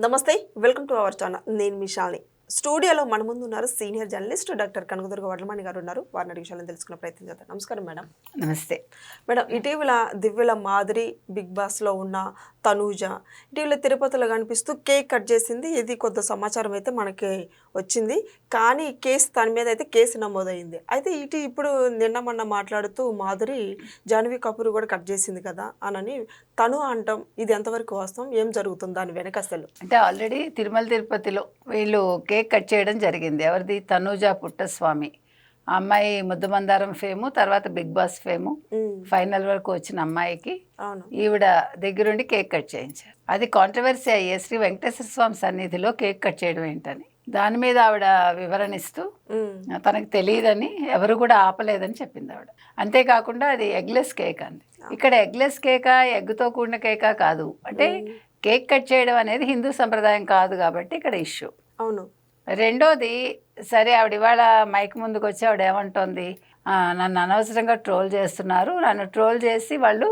నమస్తే, welcome to our channel. నేను మీ శాలిని. స్టూడియోలో మన ముందు ఉన్నారు senior journalist doctor Kanakadurga Vadlamani గారు ఉన్నారు. వారిని అడిగే విషయాలను తెలుసుకునే ప్రయత్నం చేద్దాం. నమస్కారం మేడం. నమస్తే మేడం, ఇటీవల దివ్యల మాదిరి బిగ్ బాస్లో ఉన్న తనూజ ఇటీవల తిరుపతిలో కనిపిస్తూ కేక్ కట్ చేసింది. ఇది కొంత సమాచారం అయితే మనకి వచ్చింది. కానీ కేసు తన మీద అయితే కేసు నమోదైంది. అయితే ఇప్పుడు నిన్న మొన్న మాట్లాడుతూ మాధురి జాన్వీ కపూర్ కూడా కట్ చేసింది కదా అని తను అంటాం. ఇది ఎంతవరకు వాస్తవం, ఏం జరుగుతుంది దాని వెనక అసలు? అంటే ఆల్రెడీ తిరుపతిలో వీళ్ళు కేక్ కట్ చేయడం జరిగింది. ఎవరిది? తనూజ పుట్టస్వామి. ఆ అమ్మాయి ముద్దుమందారం ఫేము, తర్వాత బిగ్ బాస్ ఫేము, ఫైనల్ వరకు వచ్చిన అమ్మాయికి ఈవిడ దగ్గరుండి కేక్ కట్ చేయించారు. అది కాంట్రవర్సీ అయ్యే శ్రీ వెంకటేశ్వర స్వామి సన్నిధిలో కేక్ కట్ చేయడం ఏంటని దాని మీద ఆవిడ వివరణ ఇస్తూ తనకు తెలియదని, ఎవరు కూడా ఆపలేదని చెప్పింది ఆవిడ. అంతేకాకుండా అది ఎగ్లెస్ కేక్ అంది. ఇక్కడ ఎగ్లెస్ కేకా ఎగ్గుతో కూడిన కేకా కాదు, అంటే కేక్ కట్ చేయడం అనేది హిందూ సంప్రదాయం కాదు కాబట్టి ఇక్కడ ఇష్యూ. అవును. రెండోది, సరే ఆవిడ ఇవాళ మైక్ ముందుకు వచ్చి ఆవిడ ఏమంటోంది, నన్ను అనవసరంగా ట్రోల్ చేస్తున్నారు, నన్ను ట్రోల్ చేసి వాళ్ళు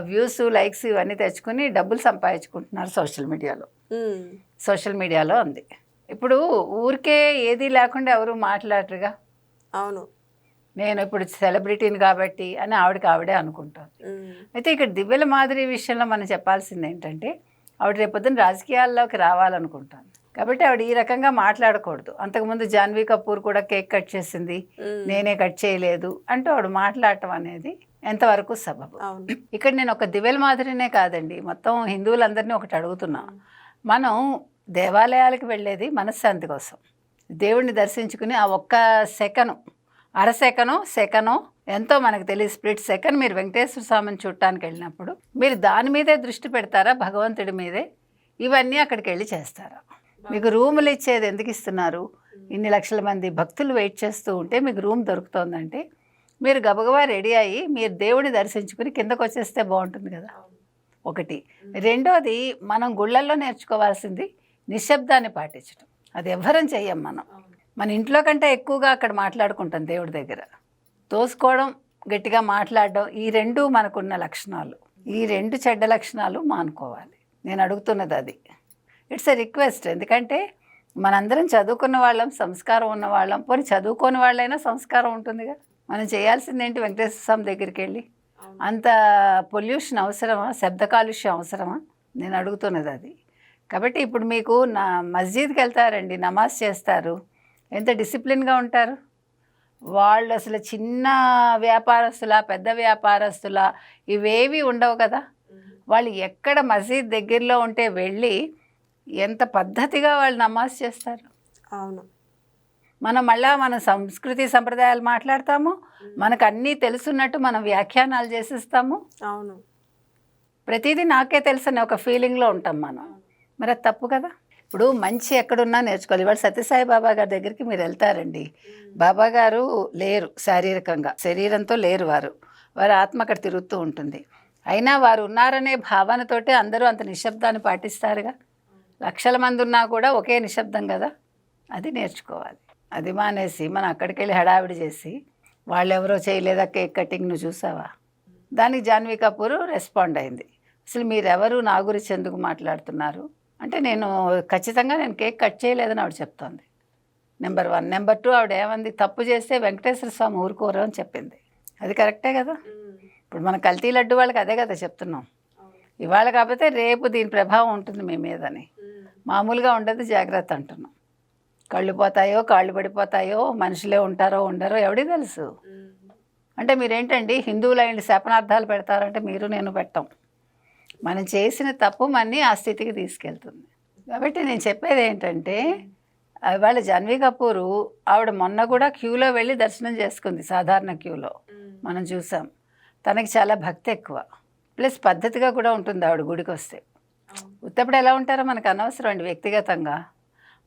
వ్యూస్ లైక్స్ ఇవన్నీ తెచ్చుకుని డబ్బులు సంపాదించుకుంటున్నారు సోషల్ మీడియాలో ఉంది. ఇప్పుడు ఊరికే ఏది లేకుండా ఎవరు మాట్లాడరుగా. అవును, నేను ఇప్పుడు సెలబ్రిటీని కాబట్టి అని ఆవిడే అనుకుంటాను. అయితే ఇక్కడ దివ్యల మాదిరి విషయంలో మనం చెప్పాల్సింది ఏంటంటే, ఆవిడ రేపొద్దున రాజకీయాల్లోకి రావాలనుకుంటాను కాబట్టి ఆవిడ ఈ రకంగా మాట్లాడకూడదు. అంతకుముందు జాన్వీ కపూర్ కూడా కేక్ కట్ చేసింది, నేనే కట్ చేయలేదు అంటూ ఆవిడ మాట్లాడటం అనేది ఎంతవరకు సబబు? ఇక్కడ నేను ఒక దివ్యల మాదిరినే కాదండి, మొత్తం హిందువులందరినీ ఒకటి అడుగుతున్నా. మనం దేవాలయాలకు వెళ్ళేది మనశ్శాంతి కోసం, దేవుణ్ణి దర్శించుకుని ఆ ఒక్క సెకనో ఎంతో మనకు తెలియదు, స్ప్లిట్ సెకండ్ మీరు వెంకటేశ్వర స్వామిని చూడటానికి వెళ్ళినప్పుడు మీరు దాని మీదే దృష్టి పెడతారా, భగవంతుడి మీదే? ఇవన్నీ అక్కడికి వెళ్ళి చేస్తారా? మీకు రూములు ఇచ్చేది ఎందుకు ఇస్తున్నారు? ఇన్ని లక్షల మంది భక్తులు వెయిట్ చేస్తూ ఉంటే మీకు రూమ్ దొరుకుతోందంటే మీరు గబగబా రెడీ అయ్యి మీరు దేవుడిని దర్శించుకుని కిందకు వచ్చేస్తే బాగుంటుంది కదా, ఒకటి. రెండోది, మనం గుళ్ళల్లో నేర్చుకోవాల్సింది నిశ్శబ్దాన్ని పాటించడం. అది ఎవ్వరం చెయ్యం మనం. మన ఇంట్లో కంటే ఎక్కువగా అక్కడ మాట్లాడుకుంటాం దేవుడి దగ్గర. తోసుకోవడం, గట్టిగా మాట్లాడడం, ఈ రెండు మనకున్న లక్షణాలు. ఈ రెండు చెడ్డ లక్షణాలు మానుకోవాలి. నేను అడుగుతున్నది అది. It's a request. ఎందుకంటే మనందరం చదువుకున్న వాళ్ళం, సంస్కారం ఉన్న వాళ్ళం. పోనీ చదువుకోని వాళ్ళైనా సంస్కారం ఉంటుందిగా. మనం చేయాల్సింది ఏంటి? వెంకటేశ్వర స్వామి దగ్గరికి వెళ్ళి అంత పొల్యూషన్ అవసరమా? శబ్ద కాలుష్యం అవసరమా? నేను అడుగుతున్నది అది. కాబట్టి ఇప్పుడు మీకు మస్జిద్కి వెళ్తారండి, నమాజ్ చేస్తారు, ఎంత డిసిప్లిన్గా ఉంటారు వాళ్ళు. అసలు చిన్న వ్యాపారస్తుల, పెద్ద వ్యాపారస్తుల ఇవేవి ఉండవు కదా. వాళ్ళు ఎక్కడ మసీద్ దగ్గరలో ఉంటే వెళ్ళి ఎంత పద్ధతిగా వాళ్ళు నమాజ్ చేస్తారు. అవును. మనం మన సంస్కృతి సంప్రదాయాలు మాట్లాడతాము, మనకు అన్నీ తెలుసున్నట్టు మనం వ్యాఖ్యానాలు చేసిస్తాము. అవును. ప్రతిదీ నాకే తెలుసని ఒక ఫీలింగ్లో ఉంటాం మనం. మరి అది తప్పు కదా. ఇప్పుడు మంచి ఎక్కడున్నా నేర్చుకోవాలి. ఇవాళ సత్యసాయి బాబా గారి దగ్గరికి మీరు వెళ్తారండి, బాబా గారు లేరు శారీరకంగా, శరీరంతో లేరు, వారి ఆత్మ అక్కడ తిరుగుతూ ఉంటుంది. అయినా వారు ఉన్నారనే భావనతోటి అందరూ అంత నిశ్శబ్దాన్ని పాటిస్తారుగా. లక్షల మంది ఉన్నా కూడా ఒకే నిశ్శబ్దం కదా. అది నేర్చుకోవాలి. అది మానేసి మనం అక్కడికి వెళ్ళి హడావిడి చేసి వాళ్ళెవరో చేయలేదా కేక్ కటింగ్, నువ్వు చూసావా? దానికి జాన్వీ కపూర్ రెస్పాండ్ అయింది. అసలు మీరెవరు, నా గురించి ఎందుకు మాట్లాడుతున్నారు అంటే, నేను ఖచ్చితంగా కేక్ కట్ చేయలేదని ఆవిడ చెప్తోంది. నెంబర్ 1. నెంబర్ 2, ఆవిడ ఏమంది, తప్పు చేస్తే వెంకటేశ్వర స్వామి ఊరుకోరు అని చెప్పింది. అది కరెక్టే కదా. ఇప్పుడు మన కల్తీ లడ్డు వాళ్ళకి అదే కదా చెప్తున్నాం. ఇవాళ కాకపోతే రేపు దీని ప్రభావం ఉంటుంది మీ మీదని. మామూలుగా ఉండదు, జాగ్రత్త అంటున్నాం. కళ్ళు పోతాయో, కాళ్ళు పడిపోతాయో, మనుషులే ఉంటారో ఉండరో ఎవడికి తెలుసు. అంటే మీరేంటండి హిందువులైన శాపనార్థాలు పెడతారంటే మీరు నేను పెట్టాం. మనం చేసిన తప్పు మన్ని ఆ స్థితికి తీసుకెళ్తుంది. కాబట్టి నేను చెప్పేది ఏంటంటే, ఇవాళ జాన్వీ కపూర్ ఆవిడ మొన్న కూడా క్యూలో వెళ్ళి దర్శనం చేసుకుంది, సాధారణ క్యూలో మనం చూసాం. తనకి చాలా భక్తి ఎక్కువ, ప్లస్ పద్ధతిగా కూడా ఉంటుంది ఆవిడ గుడికి వస్తే. ఉత్తప్పుడు ఎలా ఉంటారో మనకు అనవసరం అండి. వ్యక్తిగతంగా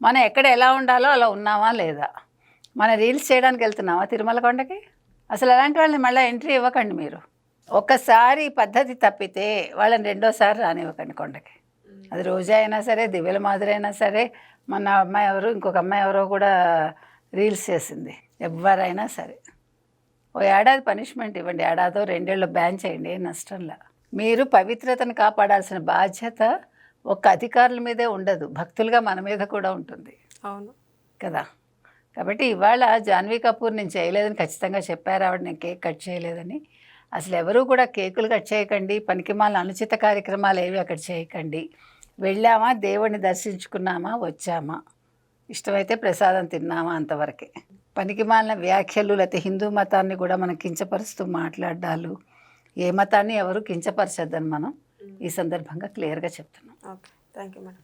మనం ఎక్కడ ఎలా ఉండాలో అలా ఉన్నామా లేదా? మన రీల్స్ చేయడానికి వెళ్తున్నామా తిరుమల కొండకి? అసలు అలాంటి వాళ్ళని మళ్ళీ ఎంట్రీ ఇవ్వకండి మీరు. ఒక్కసారి పద్ధతి తప్పితే వాళ్ళని రెండోసారి రానివ్వకండి కొండకి. అది రోజా అయినా సరే, దివ్యల మాదిరి అయినా సరే, మన అమ్మాయి ఎవరు, ఇంకొక అమ్మాయి ఎవరో కూడా రీల్స్ చేసింది. ఎవరైనా సరే ఓ ఏడాది పనిష్మెంట్ ఇవ్వండి, ఏడాదో 2 ఏళ్ళు బ్యాన్ చేయండి, ఏం నష్టంలా. మీరు పవిత్రతను కాపాడాల్సిన బాధ్యత ఒక్క అధికారుల మీదే ఉండదు, భక్తులుగా మన మీద కూడా ఉంటుంది అవును. కదా. కాబట్టి ఇవాళ జాన్వీ కపూర్ నేను చేయలేదని ఖచ్చితంగా చెప్పారు ఆవిడ, నేను కేక్ కట్ చేయలేదని. అసలు ఎవరూ కూడా కేకులు కట్ చేయకండి, పనికిమాలిన అనుచిత కార్యక్రమాలు ఏవి అక్కడ చేయకండి. వెళ్ళామా, దేవుడిని దర్శించుకున్నామా, వచ్చామా, ఇష్టమైతే ప్రసాదం తిన్నామా, అంతవరకే. పనికిమాలిన వ్యాఖ్యలు లేకపోతే హిందూ మతాన్ని కూడా మనం కించపరుస్తూ మాట్లాడాలు, ఏ మతాన్ని ఎవరు కించపరచొద్దని మనం ఈ సందర్భంగా క్లియర్గా చెప్తున్నాం. Okay, thank you madam.